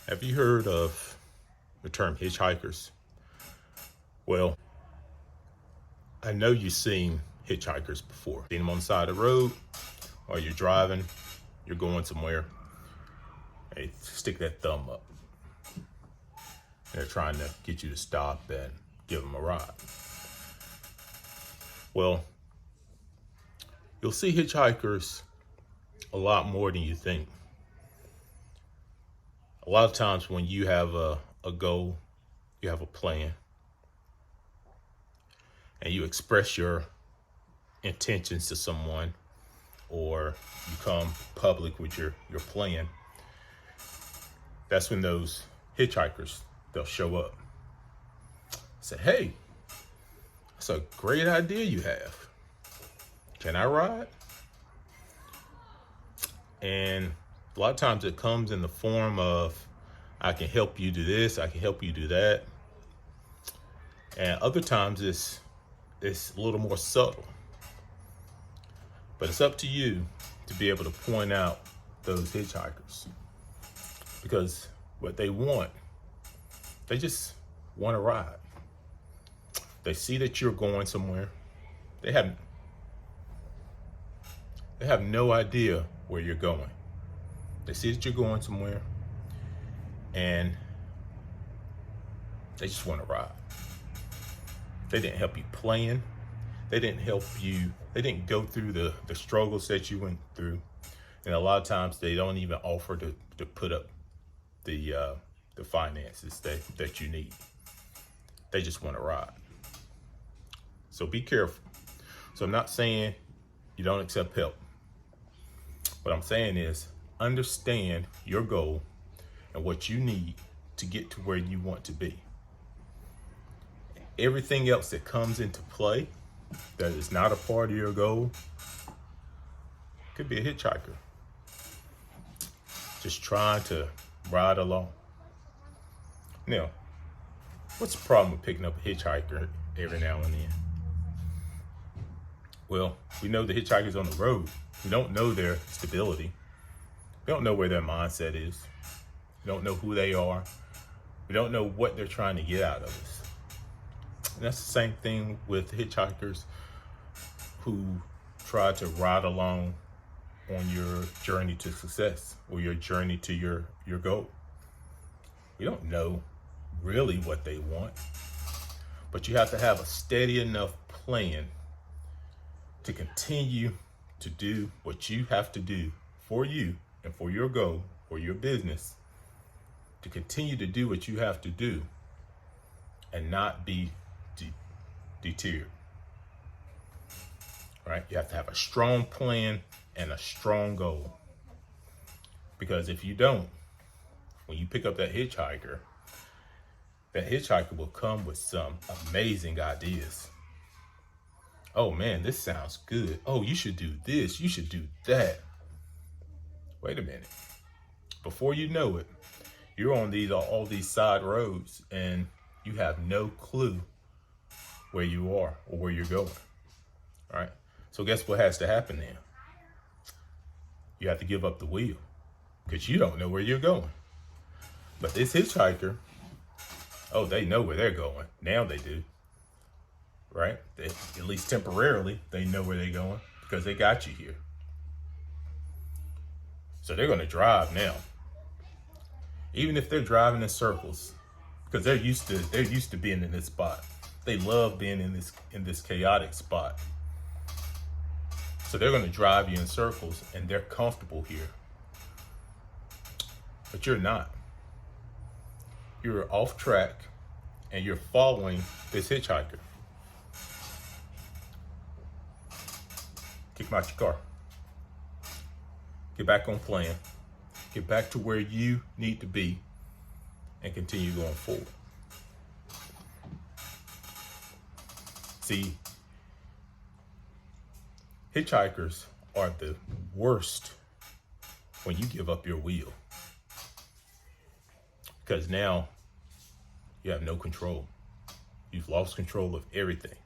Have you heard of the term hitchhikers? Well, I know you've seen hitchhikers before. Seen them on the side of the road, or you're driving, you're going somewhere, they stick that thumb up. They're trying to get you to stop and give them a ride. Well, you'll see hitchhikers a lot more than you think. A lot of times when you have a goal, you have a plan, and you express your intentions to someone, or you come public with your plan, that's when those hitchhikers, they'll show up. Say, hey, that's a great idea you have. Can I ride? And a lot of times it comes in the form of, I can help you do this, I can help you do that. And other times it's a little more subtle. But it's up to you to be able to point out those hitchhikers. Because what they want, they just want to ride. They see that you're going somewhere. They have no idea where you're going. They see that you're going somewhere, and they just want to ride. They didn't help you plan. They didn't help you. They didn't go through the struggles that you went through. And a lot of times they don't even offer to put up the finances that you need. They just want to ride. So be careful. So I'm not saying you don't accept help. What I'm saying is, understand your goal and what you need to get to where you want to be. Everything else that comes into play that is not a part of your goal could be a hitchhiker, just trying to ride along. Now, what's the problem with picking up a hitchhiker every now and then? Well, we know the hitchhiker's on the road. We don't know their stability. We don't know where their mindset is. We don't know who they are. We don't know what they're trying to get out of us. And that's the same thing with hitchhikers who try to ride along on your journey to success or your journey to your goal. We don't know really what they want, but you have to have a steady enough plan to continue to do what you have to do for you and for your goal or your business, to continue to do what you have to do and not be deterred. Right? You have to have a strong plan and a strong goal. Because if you don't, when you pick up that hitchhiker will come with some amazing ideas. Oh man, this sounds good. Oh, you should do this. You should do that. Wait a minute. Before you know it, you're on all these side roads and you have no clue where you are or where you're going. All right. So guess what has to happen then? You have to give up the wheel because you don't know where you're going. But this hitchhiker, oh, they know where they're going. Now they do. Right? At least temporarily, they know where they're going because they got you here. So they're going to drive now. Even if they're driving in circles, because they're used to being in this spot. They love being in this chaotic spot. So they're going to drive you in circles and they're comfortable here. But you're not. You're off track and you're following this hitchhiker. Kick them out your car. Get back on plan. Get back to where you need to be and continue going forward. See, hitchhikers are the worst when you give up your wheel. Because now you have no control. You've lost control of everything.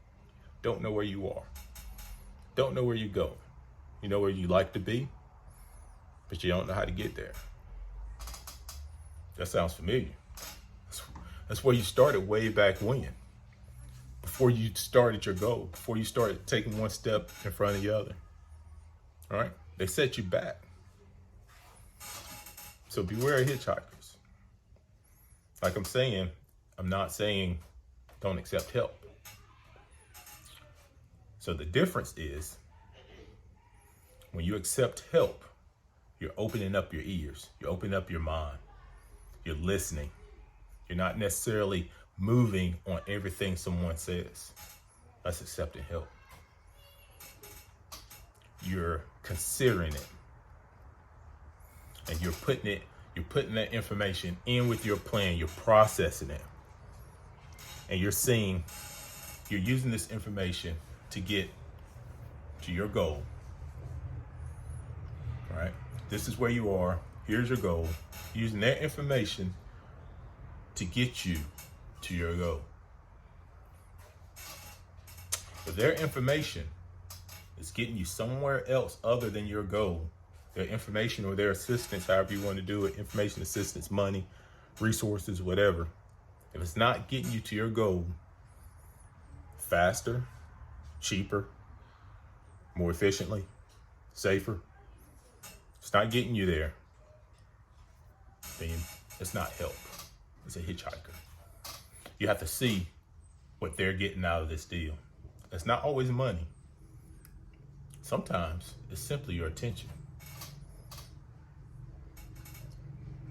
Don't know where you are. Don't know where you go. You know where you like to be, but you don't know how to get there. That sounds familiar. That's where you started way back when. Before you started your goal, before you started taking one step in front of the other. All right? They set you back. So beware of hitchhikers. Like I'm saying, I'm not saying don't accept help. So the difference is when you accept help, you're opening up your ears, you're opening up your mind, you're listening. You're not necessarily moving on everything someone says. That's accepting help. You're considering it. And you're putting that information in with your plan, you're processing it. And you're using this information to get to your goal. All right? This is where you are. Here's your goal. Using that information to get you to your goal. If their information is getting you somewhere else other than your goal, their information or their assistance, however you want to do it, information, assistance, money, resources, whatever, if it's not getting you to your goal faster, cheaper, more efficiently, safer, it's not getting you there, then it's not help. It's a hitchhiker. You have to see what they're getting out of this deal. It's not always money. Sometimes it's simply your attention.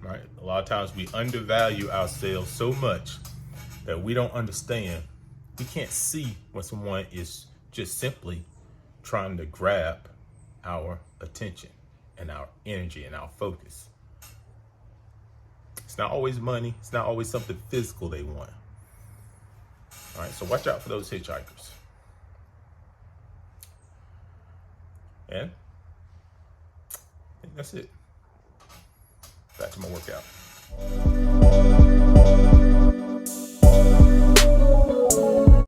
Right? A lot of times we undervalue ourselves so much that we don't understand. We can't see when someone is just simply trying to grab our attention and our energy and our focus. It's not always money. It's not always something physical they want. All right, so watch out for those hitchhikers. And I think that's it. Back to my workout.